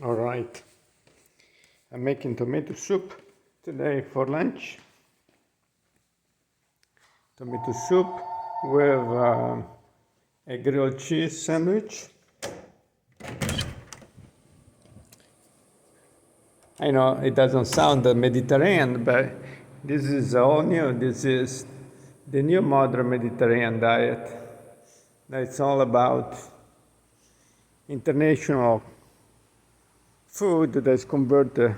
All right, I'm making tomato soup today for lunch. Tomato soup with a grilled cheese sandwich. I know it doesn't sound Mediterranean, but this is all new. This is the new modern Mediterranean diet. It's all about international food that's converted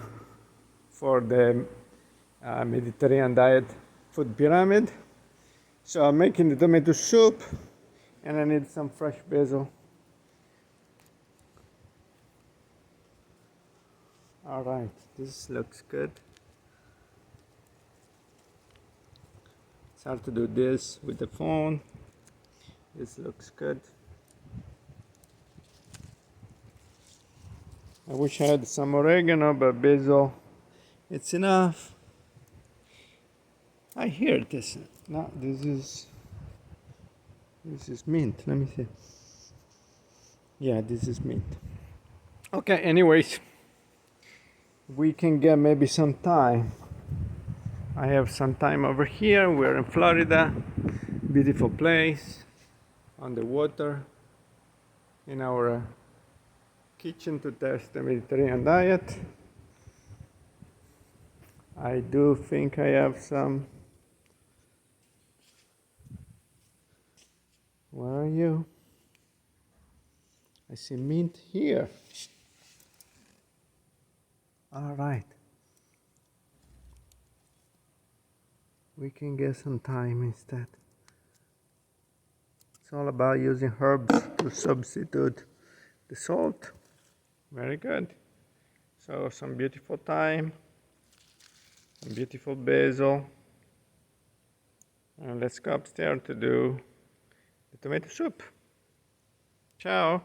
for the Mediterranean diet food pyramid. So I'm making the tomato soup and I need some fresh basil. All right, this looks good. It's hard to do this with the phone. This looks good. I wish I had some oregano, but basil, it's enough. I hear this. No, this is mint. Let me see. Yeah, this is mint. Okay, anyways, we can get maybe some time. I have some time over here. We're in Florida. Beautiful place on the water. In our kitchen to test the Mediterranean diet. I do think I have some. Where are you? I see mint here. All right. We can get some thyme instead. It's all about using herbs to substitute the salt. Very good. So some beautiful thyme, some beautiful basil. And let's go upstairs to do the tomato soup. Ciao.